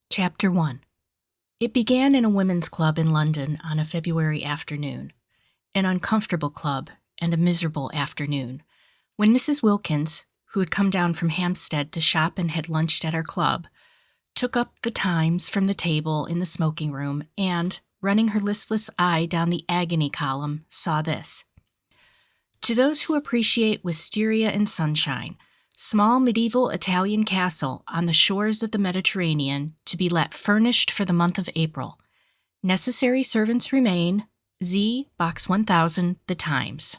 Chapter 1. It began in a women's club in London on a February afternoon, an uncomfortable club and a miserable afternoon, when Mrs. Wilkins, who had come down from Hampstead to shop and had lunched at our club, took up the Times from the table in the smoking room and, running her listless eye down the agony column, saw this. To those who appreciate wisteria and sunshine, small medieval Italian castle on the shores of the Mediterranean to be let furnished for the month of April. Necessary servants remain. Z, Box 1000, The Times.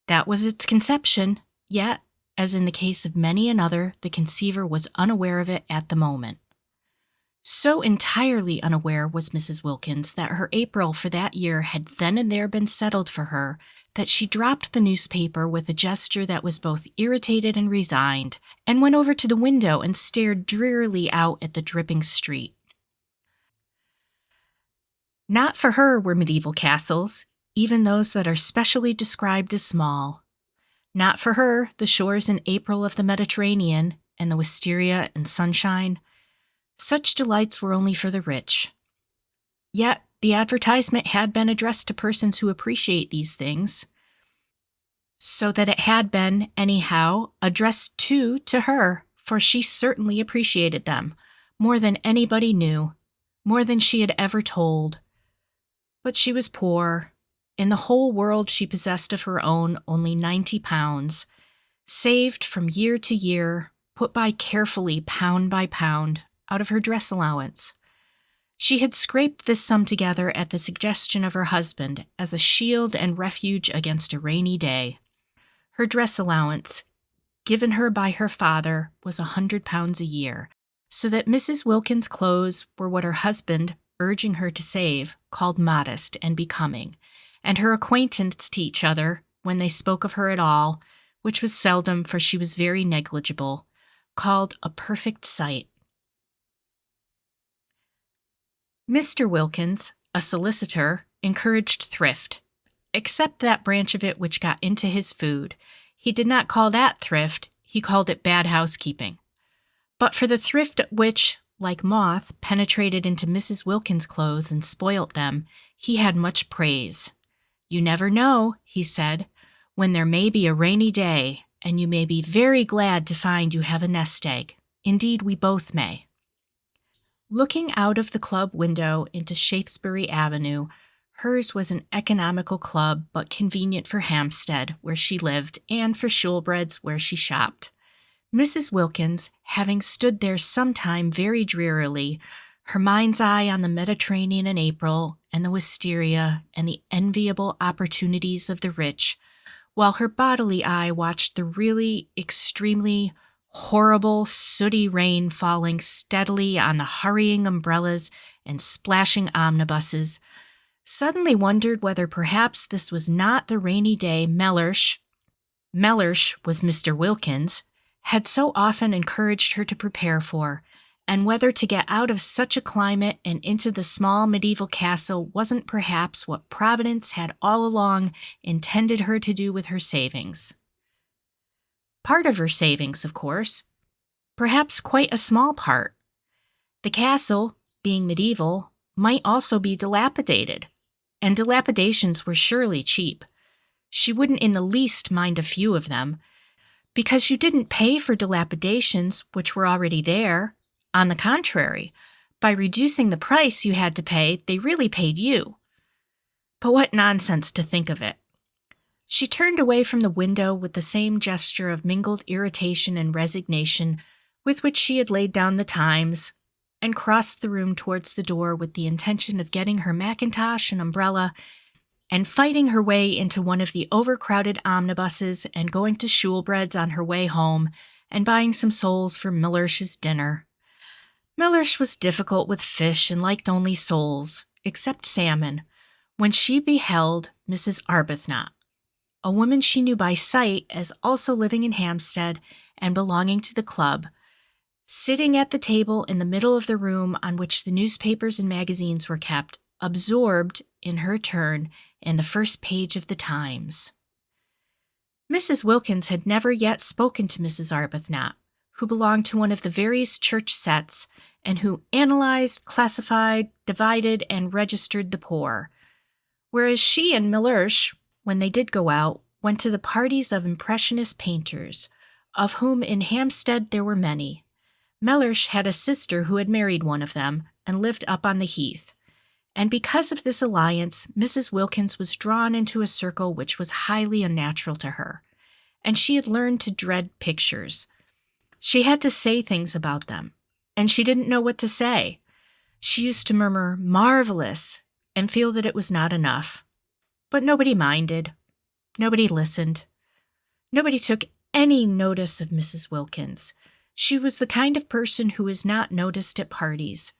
That was its conception, yet, as in the case of many another, the conceiver was unaware of it at the moment. So entirely unaware was Mrs. Wilkins that her April for that year had then and there been settled for her that she dropped the newspaper with a gesture that was both irritated and resigned, and went over to the window and stared drearily out at the dripping street. Not for her were medieval castles, even those that are specially described as small. Not for her the shores in April of the Mediterranean and the wisteria and sunshine. Such delights were only for the rich. Yet the advertisement had been addressed to persons who appreciate these things, so that it had been, anyhow, addressed to her, for she certainly appreciated them, more than anybody knew, more than she had ever told. But she was poor. In the whole world she possessed of her own only £90, saved from year to year, put by carefully pound by pound, out of her dress allowance. She had scraped this sum together at the suggestion of her husband as a shield and refuge against a rainy day. Her dress allowance, given her by her father, was £100 a year, so that Mrs. Wilkins' clothes were what her husband, urging her to save, called modest and becoming, and her acquaintance to each other, when they spoke of her at all, which was seldom for she was very negligible, called a perfect sight. Mr. Wilkins, a solicitor, encouraged thrift, except that branch of it which got into his food. He did not call that thrift, he called it bad housekeeping. But for the thrift which, like moth, penetrated into Mrs. Wilkins' clothes and spoilt them, he had much praise. You never know, he said, when there may be a rainy day, and you may be very glad to find you have a nest egg. Indeed, we both may. Looking out of the club window into Shaftesbury Avenue, hers was an economical club but convenient for Hampstead, where she lived, and for Shoolbred's, where she shopped. Mrs. Wilkins, having stood there some time very drearily, her mind's eye on the Mediterranean in April, and the wisteria, and the enviable opportunities of the rich, while her bodily eye watched the really extremely horrible, sooty rain falling steadily on the hurrying umbrellas and splashing omnibuses, suddenly wondered whether perhaps this was not the rainy day Mellersh was Mr. Wilkins, had so often encouraged her to prepare for, and whether to get out of such a climate and into the small medieval castle wasn't perhaps what Providence had all along intended her to do with her savings. Part of her savings, of course. Perhaps quite a small part. The castle, being medieval, might also be dilapidated, and dilapidations were surely cheap. She wouldn't in the least mind a few of them, because you didn't pay for dilapidations which were already there. On the contrary, by reducing the price you had to pay, they really paid you. But what nonsense to think of it. She turned away from the window with the same gesture of mingled irritation and resignation with which she had laid down the Times, and crossed the room towards the door with the intention of getting her mackintosh and umbrella and fighting her way into one of the overcrowded omnibuses and going to Shoolbred's on her way home and buying some soles for Mellersh's dinner. Mellersh was difficult with fish and liked only soles, except salmon, when she beheld Mrs. Arbuthnot, a woman she knew by sight as also living in Hampstead and belonging to the club, sitting at the table in the middle of the room on which the newspapers and magazines were kept, absorbed, in her turn, in the first page of the Times. Mrs. Wilkins had never yet spoken to Mrs. Arbuthnot, who belonged to one of the various church sets and who analyzed, classified, divided, and registered the poor. Whereas she and Mellersh, when they did go out, went to the parties of impressionist painters, of whom in Hampstead there were many. Mellersh had a sister who had married one of them and lived up on the heath. And because of this alliance, Mrs. Wilkins was drawn into a circle which was highly unnatural to her, and she had learned to dread pictures. She had to say things about them, and she didn't know what to say. She used to murmur, "Marvelous," and feel that it was not enough. But nobody minded. Nobody listened. Nobody took any notice of Mrs. Wilkins. She was the kind of person who is not noticed at parties.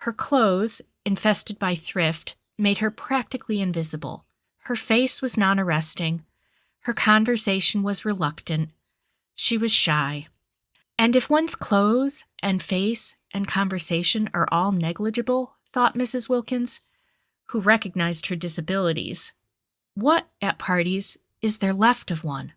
Her clothes, infested by thrift, made her practically invisible. Her face was non-arresting. Her conversation was reluctant. She was shy. And if one's clothes and face and conversation are all negligible, thought Mrs. Wilkins, who recognized her disabilities, what, at parties, is there left of one?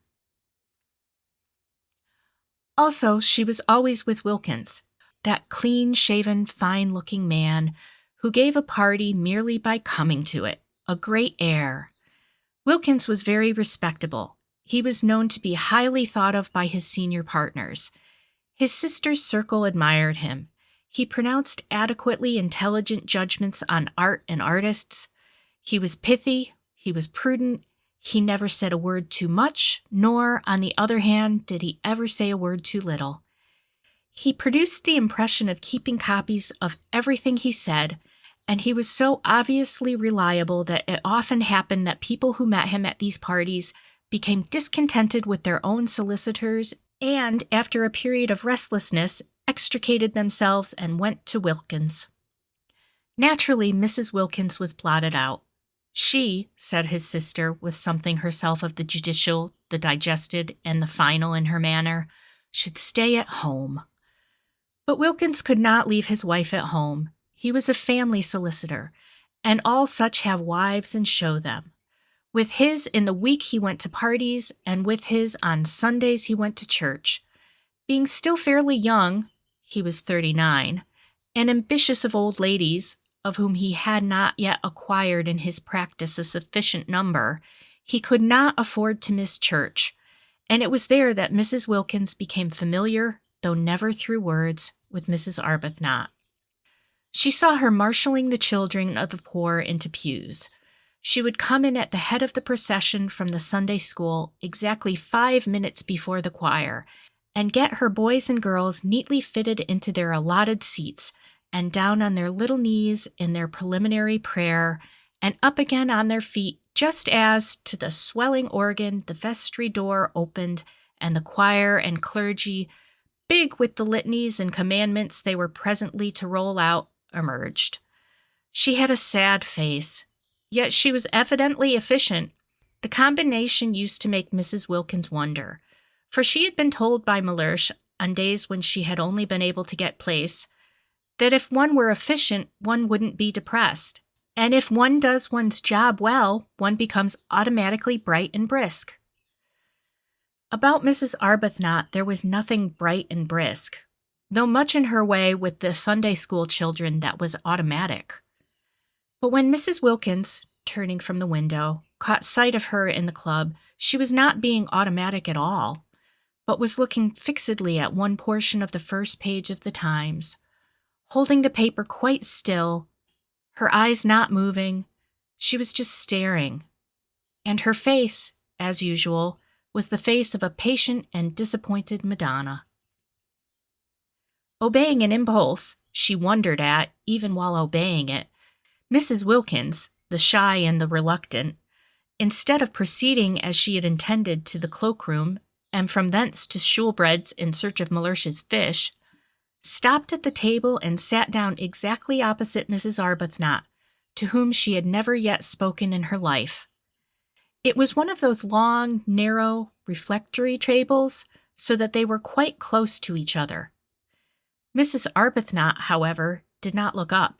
Also, she was always with Wilkins, that clean-shaven, fine-looking man who gave a party merely by coming to it, a great air. Wilkins was very respectable. He was known to be highly thought of by his senior partners. His sister's circle admired him. He pronounced adequately intelligent judgments on art and artists. He was pithy. He was prudent. He never said a word too much, nor, on the other hand, did he ever say a word too little. He produced the impression of keeping copies of everything he said, and he was so obviously reliable that it often happened that people who met him at these parties became discontented with their own solicitors and, after a period of restlessness, extricated themselves and went to Wilkins. Naturally, Mrs. Wilkins was blotted out. She, said his sister, with something herself of the judicial, the digested, and the final in her manner, should stay at home. But Wilkins could not leave his wife at home. He was a family solicitor, and all such have wives and show them. With his, in the week he went to parties, and with his, on Sundays he went to church. Being still fairly young, he was 39, and ambitious of old ladies, of whom he had not yet acquired in his practice a sufficient number, he could not afford to miss church, and it was there that Mrs. Wilkins became familiar, though never through words, with Mrs. Arbuthnot. She saw her marshalling the children of the poor into pews. She would come in at the head of the procession from the Sunday school exactly 5 minutes before the choir, and get her boys and girls neatly fitted into their allotted seats, and down on their little knees in their preliminary prayer, and up again on their feet just as, to the swelling organ, the vestry door opened, and the choir and clergy, big with the litanies and commandments they were presently to roll out, emerged. She had a sad face, yet she was evidently efficient. The combination used to make Mrs. Wilkins wonder, for she had been told by Mellersh, on days when she had only been able to get place, that if one were efficient, one wouldn't be depressed. And if one does one's job well, one becomes automatically bright and brisk. About Mrs. Arbuthnot there was nothing bright and brisk, though much in her way with the Sunday school children that was automatic. But when Mrs. Wilkins, turning from the window, caught sight of her in the club, she was not being automatic at all, but was looking fixedly at one portion of the first page of the Times, holding the paper quite still, her eyes not moving. She was just staring. And her face, as usual, was the face of a patient and disappointed Madonna. Obeying an impulse she wondered at, even while obeying it, Mrs. Wilkins, the shy and the reluctant, instead of proceeding as she had intended to the cloakroom, and from thence to Shoolbred's in search of Mellersh's fish, stopped at the table and sat down exactly opposite Mrs. Arbuthnot, to whom she had never yet spoken in her life. It was one of those long, narrow, reflectory tables, so that they were quite close to each other. Mrs. Arbuthnot, however, did not look up.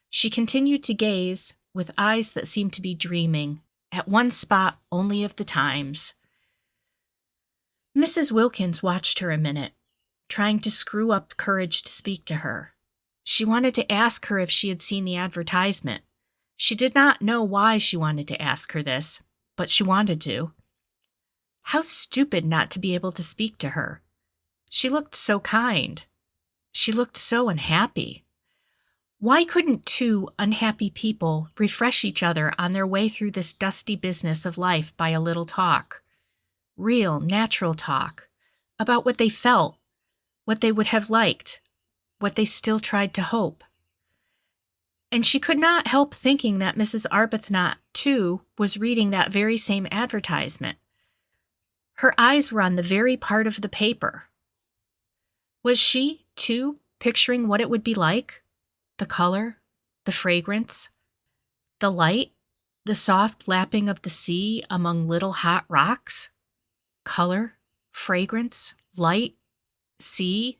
She continued to gaze, with eyes that seemed to be dreaming, at one spot only of the Times. Mrs. Wilkins watched her a minute. trying to screw up courage to speak to her. She wanted to ask her if she had seen the advertisement. She did not know why she wanted to ask her this, but she wanted to. How stupid not to be able to speak to her. She looked so kind. She looked so unhappy. Why couldn't two unhappy people refresh each other on their way through this dusty business of life by a little talk? Real, natural talk about what they felt, what they would have liked, what they still tried to hope. And she could not help thinking that Mrs. Arbuthnot, too, was reading that very same advertisement. Her eyes were on the very part of the paper. Was she, too, picturing what it would be like? The color, the fragrance, the light, the soft lapping of the sea among little hot rocks? Color, fragrance, light, sea,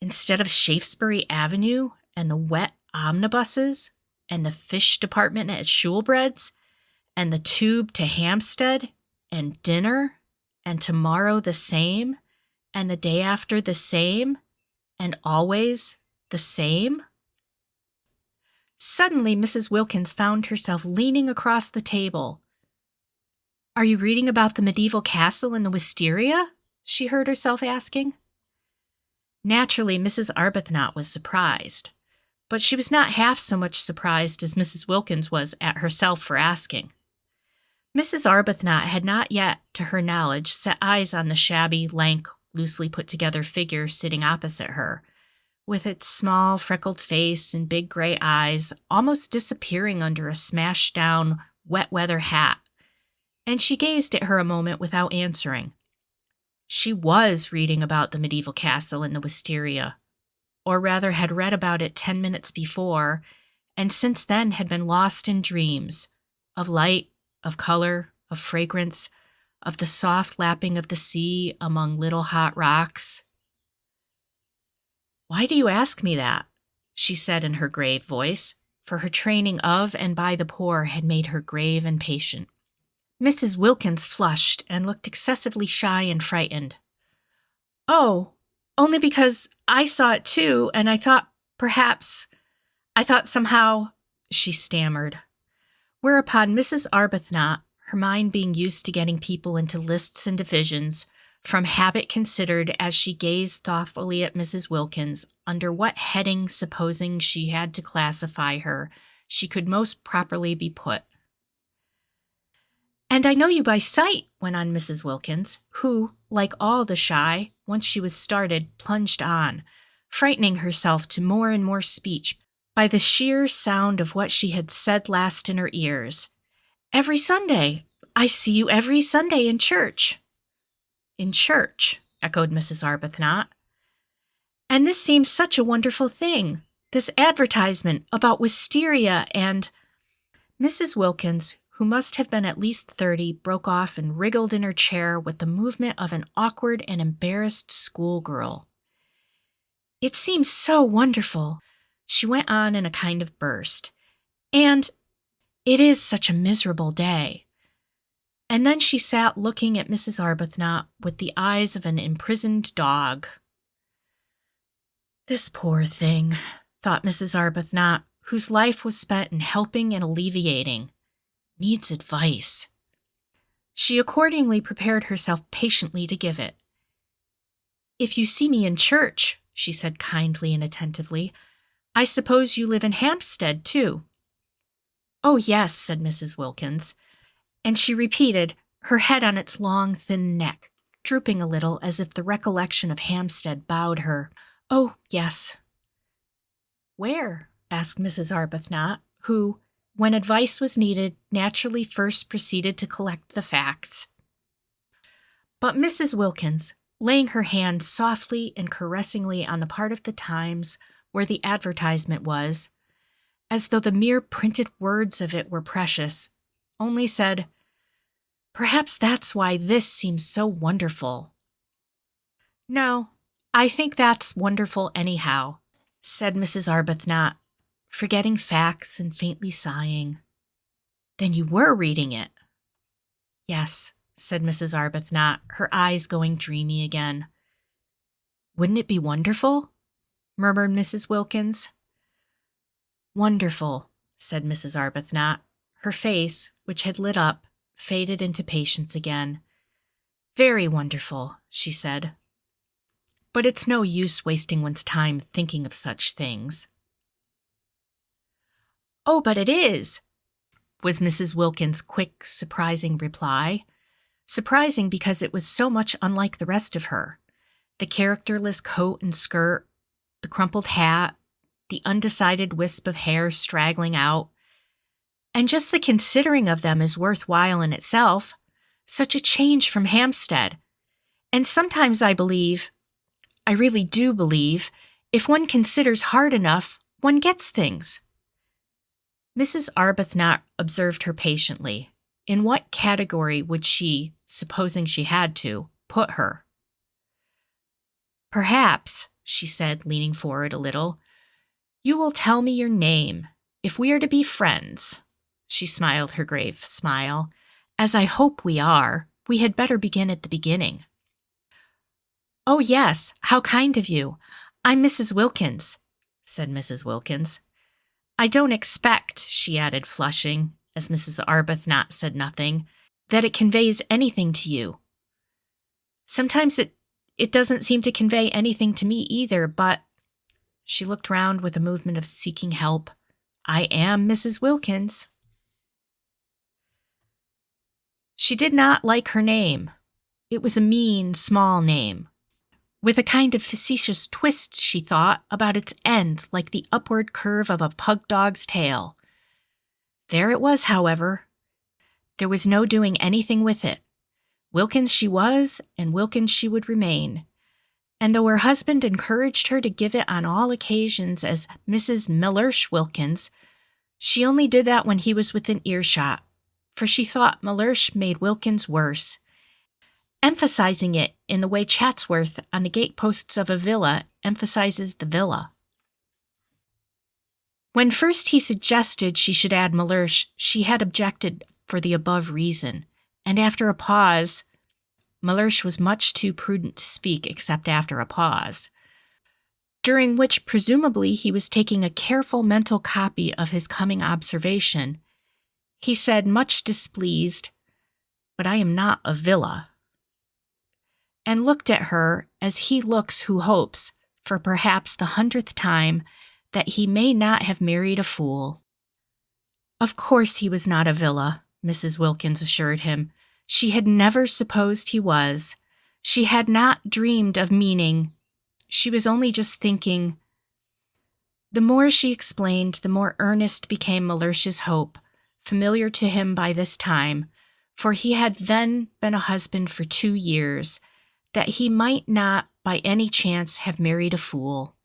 instead of Shaftesbury Avenue and the wet omnibuses and the fish department at Shoolbred's and the tube to Hampstead and dinner and tomorrow the same and the day after the same and always the same? Suddenly, Mrs. Wilkins found herself leaning across the table. "Are you reading about the medieval castle in the wisteria?" she heard herself asking. Naturally, Mrs. Arbuthnot was surprised, but she was not half so much surprised as Mrs. Wilkins was at herself for asking. Mrs. Arbuthnot had not yet, to her knowledge, set eyes on the shabby, lank, loosely put-together figure sitting opposite her, with its small, freckled face and big gray eyes almost disappearing under a smashed-down, wet-weather hat, and she gazed at her a moment without answering. She was reading about the medieval castle in the wisteria, or rather had read about it 10 minutes before, and since then had been lost in dreams of light, of color, of fragrance, of the soft lapping of the sea among little hot rocks. "Why do you ask me that?" she said in her grave voice, for her training of and by the poor had made her grave and patient. Mrs. Wilkins flushed and looked excessively shy and frightened. "Oh, only because I saw it too, and I thought somehow," she stammered. Whereupon Mrs. Arbuthnot, her mind being used to getting people into lists and divisions, from habit considered as she gazed thoughtfully at Mrs. Wilkins, under what heading, supposing she had to classify her, she could most properly be put. "And I know you by sight," went on Mrs. Wilkins, who, like all the shy, once she was started, plunged on, frightening herself to more and more speech by the sheer sound of what she had said last in her ears. "Every Sunday. I see you every Sunday in church." "In church," echoed Mrs. Arbuthnot. "And this seems such a wonderful thing, this advertisement about wisteria and—" Mrs. Wilkins, who must have been at least 30, broke off and wriggled in her chair with the movement of an awkward and embarrassed schoolgirl. "It seems so wonderful," she went on in a kind of burst. "And it is such a miserable day." And then she sat looking at Mrs. Arbuthnot with the eyes of an imprisoned dog. "This poor thing," thought Mrs. Arbuthnot, whose life was spent in helping and alleviating, "needs advice." She accordingly prepared herself patiently to give it. "If you see me in church," she said kindly and attentively, "I suppose you live in Hampstead, too." "Oh, yes," said Mrs. Wilkins, and she repeated, her head on its long, thin neck, drooping a little as if the recollection of Hampstead bowed her. "Oh, yes." "Where?" asked Mrs. Arbuthnot, who, when advice was needed, naturally first proceeded to collect the facts. But Mrs. Wilkins, laying her hand softly and caressingly on the part of the Times where the advertisement was, as though the mere printed words of it were precious, only said, "Perhaps that's why this seems so wonderful." "No, I think that's wonderful anyhow," said Mrs. Arbuthnot, forgetting facts and faintly sighing. "Then you were reading it?" "Yes," said Mrs. Arbuthnot, her eyes going dreamy again. Wouldn't it be wonderful? Murmured Mrs. Wilkins. Wonderful, said Mrs. Arbuthnot. Her face, which had lit up, faded into patience again. Very wonderful, she said. But it's no use wasting one's time thinking of such things. Oh, but it is, was Mrs. Wilkins' quick, surprising reply. Surprising because it was so much unlike the rest of her. The characterless coat and skirt, the crumpled hat, the undecided wisp of hair straggling out. And just the considering of them is worthwhile in itself. Such a change from Hampstead. And sometimes I really do believe, if one considers hard enough, one gets things. Mrs. Arbuthnot observed her patiently. In what category would she, supposing she had to, put her? Perhaps, she said, leaning forward a little, you will tell me your name, if we are to be friends. She smiled her grave smile. As I hope we are, we had better begin at the beginning. Oh, yes, how kind of you. I'm Mrs. Wilkins, said Mrs. Wilkins. I don't expect, she added, flushing, as Mrs. Arbuthnot said nothing, that it conveys anything to you. Sometimes it doesn't seem to convey anything to me either, but, she looked round with a movement of seeking help, I am Mrs. Wilkins. She did not like her name. It was a mean, small name, with a kind of facetious twist, she thought, about its end like the upward curve of a pug dog's tail. There it was, however. There was no doing anything with it. Wilkins she was, and Wilkins she would remain. And though her husband encouraged her to give it on all occasions as Mrs. Mellersh Wilkins, she only did that when he was within earshot, for she thought Mellersh made Wilkins worse, emphasizing it in the way Chatsworth on the gateposts of a villa emphasizes the villa. When first he suggested she should add Mellersh, she had objected for the above reason, and after a pause, Mellersh was much too prudent to speak except after a pause, during which presumably he was taking a careful mental copy of his coming observation, he said, much displeased, "But I am not a villa," and looked at her as he looks who hopes, for perhaps the 100th time, that he may not have married a fool. Of course he was not a villa, Mrs. Wilkins assured him. She had never supposed he was. She had not dreamed of meaning. She was only just thinking. The more she explained, the more earnest became Mellersh's hope, familiar to him by this time, for he had then been a husband for 2 years, that he might not by any chance have married a fool.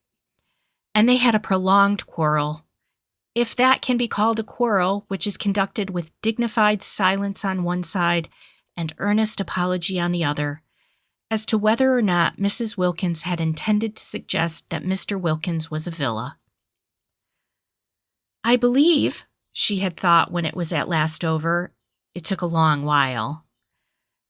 And they had a prolonged quarrel, if that can be called a quarrel which is conducted with dignified silence on one side and earnest apology on the other, as to whether or not Mrs. Wilkins had intended to suggest that Mr. Wilkins was a villa. I believe, she had thought when it was at last over, it took a long while,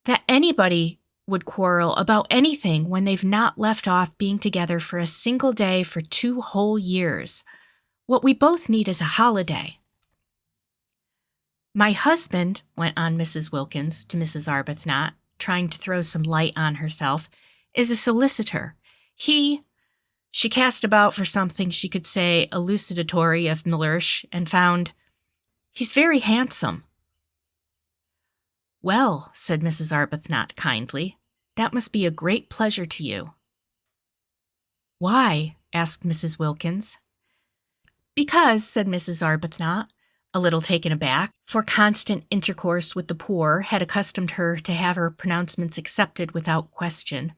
that anybody would quarrel about anything when they've not left off being together for a single day for 2 whole years. What we both need is a holiday. My husband, went on Mrs. Wilkins to Mrs. Arbuthnot, trying to throw some light on herself, is a solicitor. She cast about for something she could say elucidatory of Mellersh and found, he's very handsome. Well, said Mrs. Arbuthnot kindly, that must be a great pleasure to you. Why? Asked Mrs. Wilkins. Because, said Mrs. Arbuthnot, a little taken aback, for constant intercourse with the poor had accustomed her to have her pronouncements accepted without question.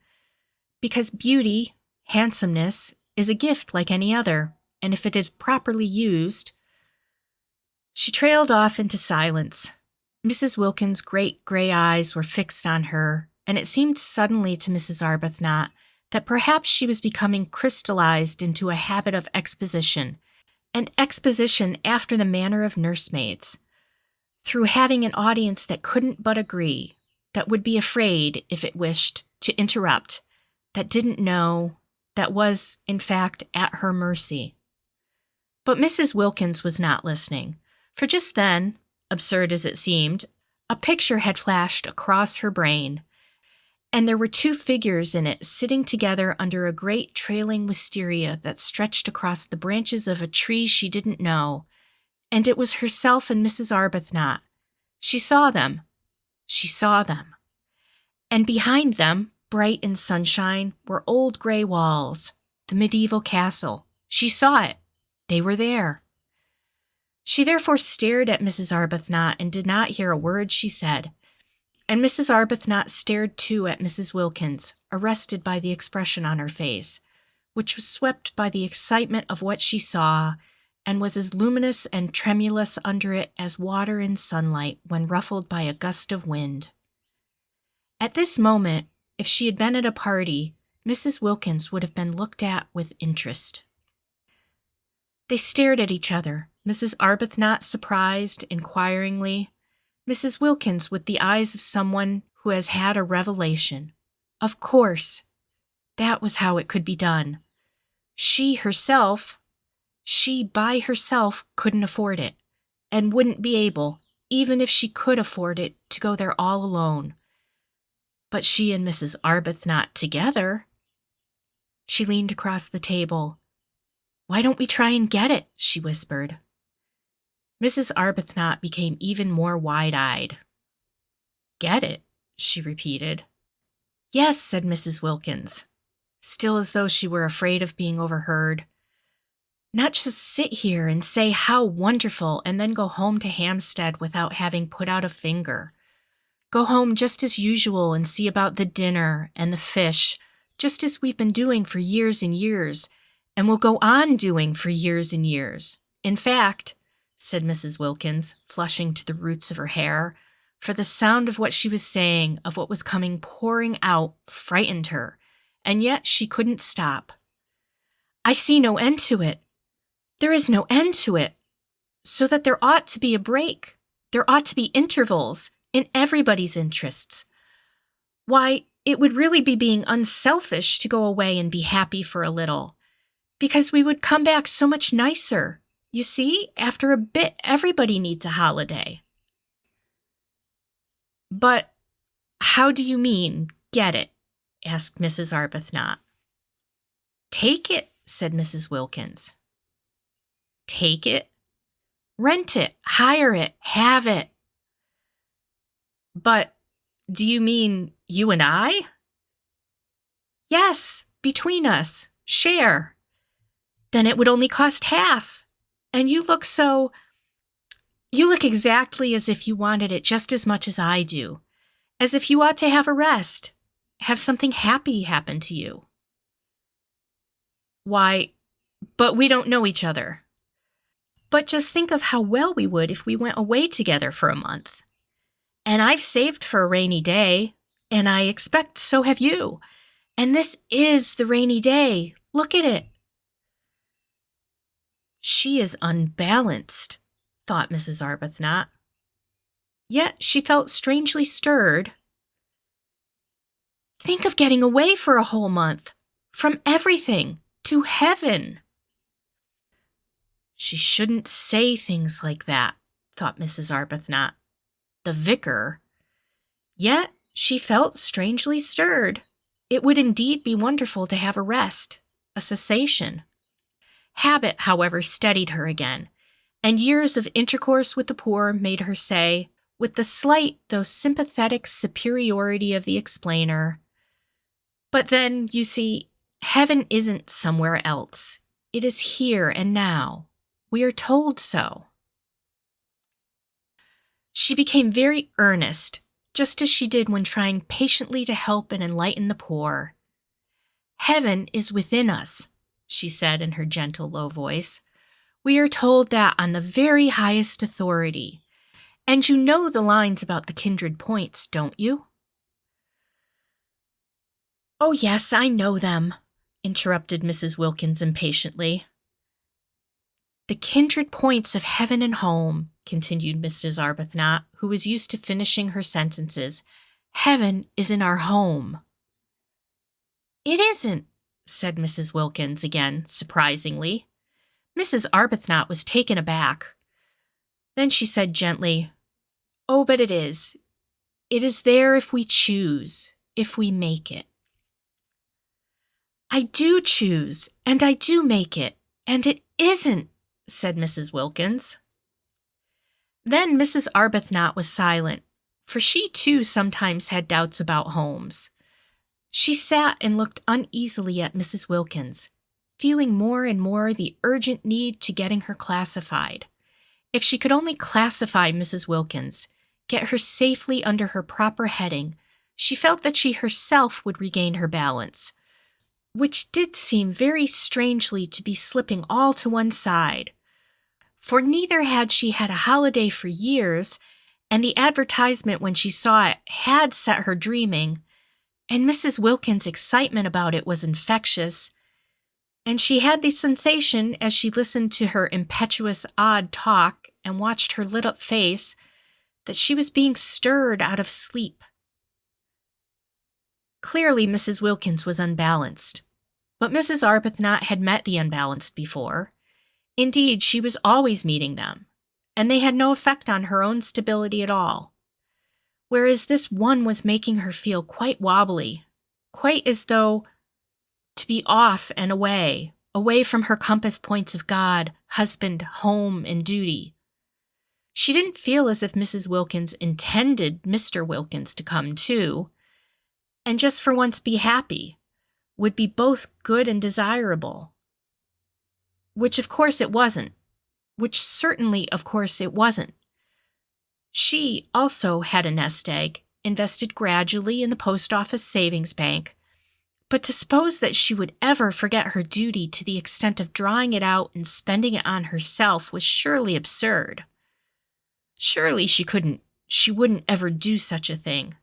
Because beauty, handsomeness, is a gift like any other, and if it is properly used. She trailed off into silence. Mrs. Wilkins' great gray eyes were fixed on her, and it seemed suddenly to Mrs. Arbuthnot that perhaps she was becoming crystallized into a habit of exposition, and exposition after the manner of nursemaids, through having an audience that couldn't but agree, that would be afraid, if it wished, to interrupt, that didn't know, that was, in fact, at her mercy. But Mrs. Wilkins was not listening, for just then, absurd as it seemed, a picture had flashed across her brain, and there were two figures in it sitting together under a great trailing wisteria that stretched across the branches of a tree she didn't know, and it was herself and Mrs. Arbuthnot. She saw them. She saw them. And behind them, bright in sunshine, were old gray walls, the medieval castle. She saw it. They were there. She therefore stared at Mrs. Arbuthnot and did not hear a word she said. And Mrs. Arbuthnot stared too at Mrs. Wilkins, arrested by the expression on her face, which was swept by the excitement of what she saw, and was as luminous and tremulous under it as water in sunlight when ruffled by a gust of wind. At this moment, if she had been at a party, Mrs. Wilkins would have been looked at with interest. They stared at each other, Mrs. Arbuthnot surprised, inquiringly, Mrs. Wilkins with the eyes of someone who has had a revelation. Of course, that was how it could be done. She by herself couldn't afford it, and wouldn't be able, even if she could afford it, to go there all alone. But she and Mrs. Arbuthnot together. She leaned across the table. "Why don't we try and get it?" she whispered. Mrs. Arbuthnot became even more wide-eyed. "Get it?" she repeated. "Yes," said Mrs. Wilkins, still as though she were afraid of being overheard. "Not just sit here and say how wonderful and then go home to Hampstead without having put out a finger. Go home just as usual and see about the dinner and the fish, just as we've been doing for years and years, and will go on doing for years and years. In fact," said Mrs. Wilkins, flushing to the roots of her hair, for the sound of what she was saying, of what was coming pouring out, frightened her, and yet she couldn't stop. "I see no end to it. There is no end to it. So that there ought to be a break. There ought to be intervals, in everybody's interests. Why, it would really be being unselfish to go away and be happy for a little, because we would come back so much nicer. You see, after a bit, everybody needs a holiday." "But how do you mean, get it?" asked Mrs. Arbuthnot. "Take it," said Mrs. Wilkins. "Take it? Rent it, hire it, have it." "But do you mean you and I?" "Yes, between us. Share. Then it would only cost half. And you look exactly as if you wanted it just as much as I do. As if you ought to have a rest. Have something happy happen to you." "Why, but we don't know each other." "But just think of how well we would if we went away together for a month. And I've saved for a rainy day, and I expect so have you. And this is the rainy day. Look at it." "She is unbalanced," thought Mrs. Arbuthnot. Yet she felt strangely stirred. "Think of getting away for a whole month, from everything, to heaven." She shouldn't say things like that, thought Mrs. Arbuthnot. The vicar. Yet she felt strangely stirred. It would indeed be wonderful to have a rest, a cessation. Habit, however, steadied her again, and years of intercourse with the poor made her say, with the slight though sympathetic superiority of the explainer, "But then, you see, heaven isn't somewhere else. It is here and now. We are told so." She became very earnest, just as she did when trying patiently to help and enlighten the poor. "Heaven is within us," she said in her gentle, low voice. "We are told that on the very highest authority. And you know the lines about the kindred points, don't you?" "Oh, yes, I know them," interrupted Mrs. Wilkins impatiently. "The kindred points of heaven and home," continued Mrs. Arbuthnot, who was used to finishing her sentences. "Heaven is in our home." "It isn't," said Mrs. Wilkins again, surprisingly. Mrs. Arbuthnot was taken aback. Then she said gently, "Oh, but it is. It is there if we choose, if we make it." "I do choose, and I do make it, and it isn't," said Mrs. Wilkins. Then Mrs. Arbuthnot was silent, for she too sometimes had doubts about homes. She sat and looked uneasily at Mrs. Wilkins, feeling more and more the urgent need to getting her classified. If she could only classify Mrs. Wilkins, get her safely under her proper heading, she felt that she herself would regain her balance, which did seem very strangely to be slipping all to one side. For neither had she had a holiday for years, and the advertisement when she saw it had set her dreaming, and Mrs. Wilkins' excitement about it was infectious, and she had the sensation as she listened to her impetuous, odd talk and watched her lit-up face that she was being stirred out of sleep. Clearly, Mrs. Wilkins was unbalanced, but Mrs. Arbuthnot had met the unbalanced before. Indeed, she was always meeting them, and they had no effect on her own stability at all. Whereas this one was making her feel quite wobbly, quite as though to be off and away from her compass points of God, husband, home, and duty. She didn't feel as if Mrs. Wilkins intended Mr. Wilkins to come too, and just for once be happy, would be both good and desirable. Which of course it wasn't. Which certainly, of course, it wasn't. She also had a nest egg, invested gradually in the post office savings bank, but to suppose that she would ever forget her duty to the extent of drawing it out and spending it on herself was surely absurd. Surely she wouldn't ever do such a thing.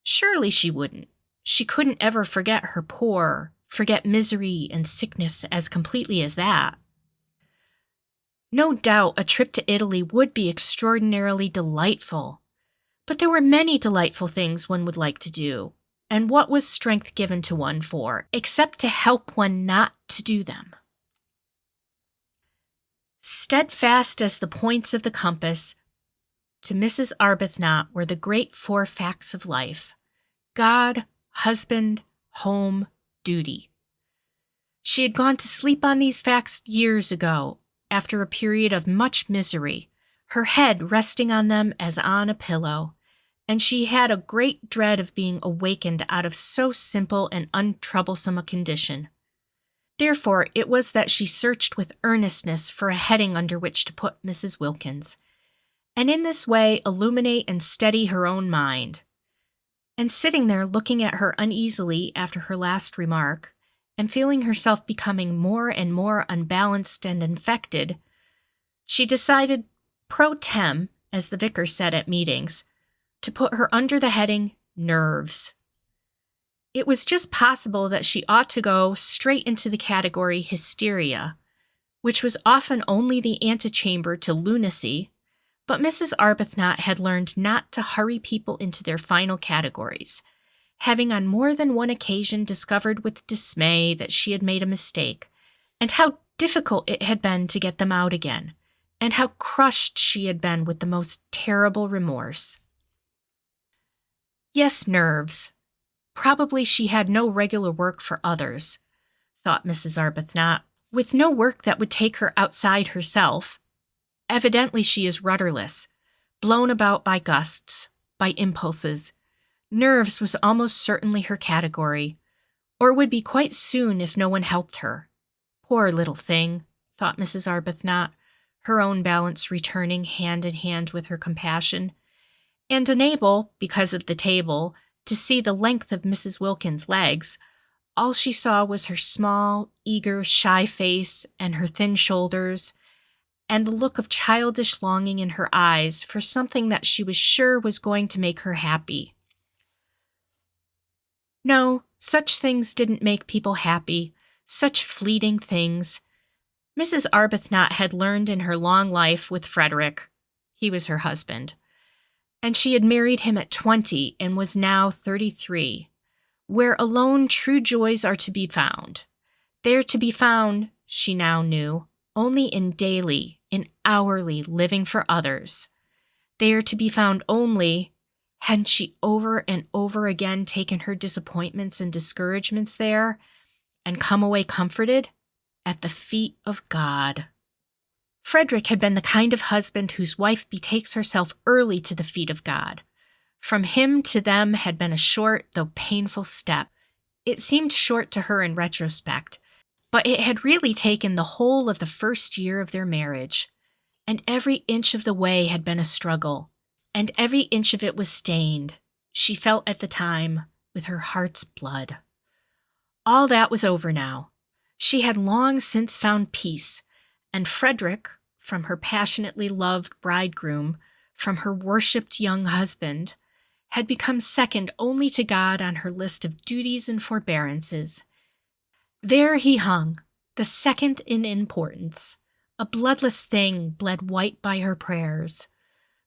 Surely she wouldn't. She couldn't ever forget her poor, forget misery and sickness as completely as that. No doubt a trip to Italy would be extraordinarily delightful, but there were many delightful things one would like to do, and what was strength given to one for, except to help one not to do them? Steadfast as the points of the compass, to Mrs. Arbuthnot were the great four facts of life: God, husband, home, duty. She had gone to sleep on these facts years ago, after a period of much misery, her head resting on them as on a pillow, and she had a great dread of being awakened out of so simple and untroublesome a condition. Therefore it was that she searched with earnestness for a heading under which to put Mrs. Wilkins, and in this way illuminate and steady her own mind. And sitting there looking at her uneasily after her last remark, and feeling herself becoming more and more unbalanced and infected, she decided pro tem, as the vicar said at meetings, to put her under the heading nerves. It was just possible that she ought to go straight into the category hysteria, which was often only the antechamber to lunacy, but Mrs. Arbuthnot had learned not to hurry people into their final categories, having on more than one occasion discovered with dismay that she had made a mistake, and how difficult it had been to get them out again, and how crushed she had been with the most terrible remorse. Yes, nerves. Probably she had no regular work for others, thought Mrs. Arbuthnot, with no work that would take her outside herself. Evidently she is rudderless, blown about by gusts, by impulses. Nerves was almost certainly her category, or would be quite soon if no one helped her. Poor little thing, thought Mrs. Arbuthnot, her own balance returning hand in hand with her compassion, and unable, because of the table, to see the length of Mrs. Wilkins' legs. All she saw was her small, eager, shy face and her thin shoulders, and the look of childish longing in her eyes for something that she was sure was going to make her happy. No, such things didn't make people happy, such fleeting things. Mrs. Arbuthnot had learned in her long life with Frederick. He was her husband. And she had married him at 20 and was now 33. where alone true joys are to be found. They are to be found, she now knew, only in daily, in hourly living for others. They are to be found only, hadn't she over and over again taken her disappointments and discouragements there and come away comforted? At the feet of God. Frederick had been the kind of husband whose wife betakes herself early to the feet of God. From him to them had been a short, though painful step. It seemed short to her in retrospect, but it had really taken the whole of the first year of their marriage, and every inch of the way had been a struggle, and every inch of it was stained, she felt at the time, with her heart's blood. All that was over now. She had long since found peace, and Frederick, from her passionately loved bridegroom, from her worshipped young husband, had become second only to God on her list of duties and forbearances. There he hung, the second in importance, a bloodless thing bled white by her prayers.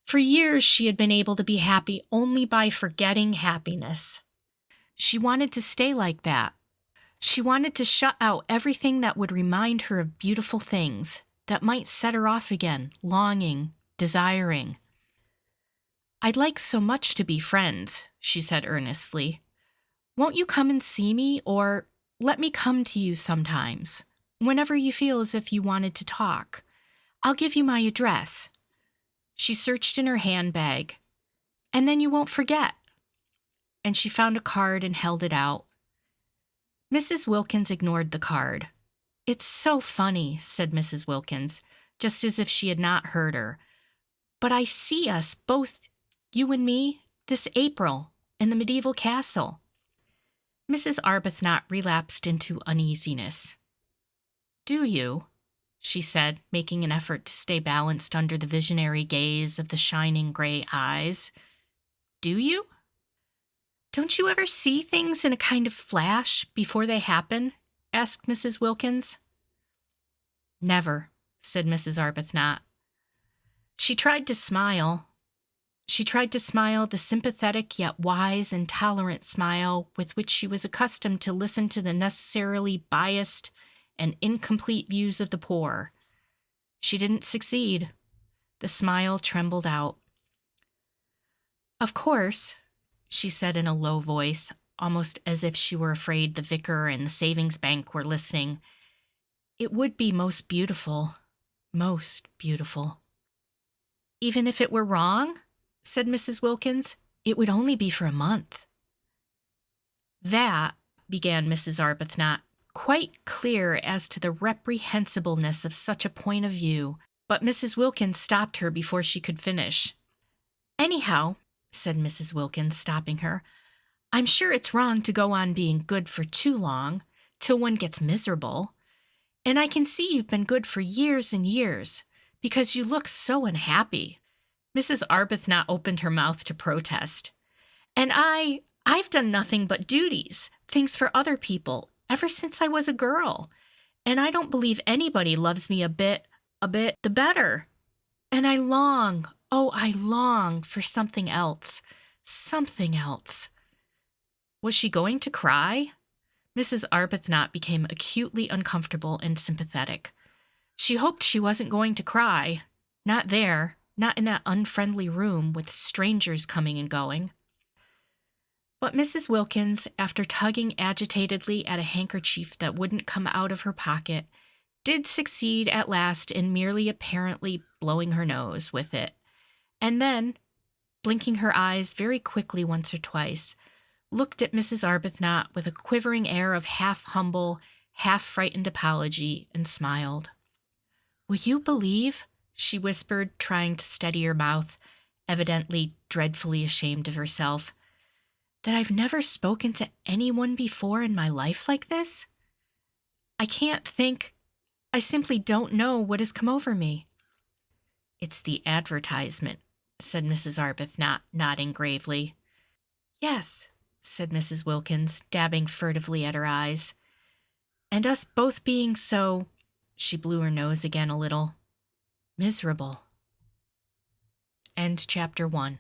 For years she had been able to be happy only by forgetting happiness. She wanted to stay like that. She wanted to shut out everything that would remind her of beautiful things, that might set her off again, longing, desiring. "I'd like so much to be friends," she said earnestly. "Won't you come and see me, or let me come to you sometimes, whenever you feel as if you wanted to talk? I'll give you my address." She searched in her handbag. "And then you won't forget." And she found a card and held it out. Mrs. Wilkins ignored the card. "It's so funny," said Mrs. Wilkins, just as if she had not heard her. "But I see us both, you and me, this April, in the medieval castle." Mrs. Arbuthnot relapsed into uneasiness. "Do you?" she said, making an effort to stay balanced under the visionary gaze of the shining gray eyes. "Do you? Don't you ever see things in a kind of flash before they happen?" asked Mrs. Wilkins. "Never," said Mrs. Arbuthnot. She tried to smile. She tried to smile the sympathetic yet wise and tolerant smile with which she was accustomed to listen to the necessarily biased and incomplete views of the poor. She didn't succeed. The smile trembled out. "Of course," she said in a low voice, almost as if she were afraid the vicar and the savings bank were listening, "it would be most beautiful, most beautiful." "Even if it were wrong?" said Mrs. Wilkins. "It would only be for a month." "That," began Mrs. Arbuthnot, quite clear as to the reprehensibleness of such a point of view, but Mrs. Wilkins stopped her before she could finish. "Anyhow," said Mrs. Wilkins, stopping her, "I'm sure it's wrong to go on being good for too long, till one gets miserable. And I can see you've been good for years and years, because you look so unhappy." Mrs. Arbuthnot opened her mouth to protest. "And I've done nothing but duties, things for other people, ever since I was a girl. And I don't believe anybody loves me a bit the better. And I long, oh, I long for something else. Something else." Was she going to cry? Mrs. Arbuthnot became acutely uncomfortable and sympathetic. She hoped she wasn't going to cry. Not there, not in that unfriendly room with strangers coming and going. But Mrs. Wilkins, after tugging agitatedly at a handkerchief that wouldn't come out of her pocket, did succeed at last in merely apparently blowing her nose with it, and then, blinking her eyes very quickly once or twice, looked at Mrs. Arbuthnot with a quivering air of half-humble, half-frightened apology, and smiled. "Will you believe," she whispered, trying to steady her mouth, evidently dreadfully ashamed of herself, "that I've never spoken to anyone before in my life like this? I can't think. I simply don't know what has come over me." "It's the advertisement," said Mrs. Arbuthnot, nodding gravely. "Yes," said Mrs. Wilkins, dabbing furtively at her eyes. "And us both being so," she blew her nose again a little, "miserable." End chapter 1.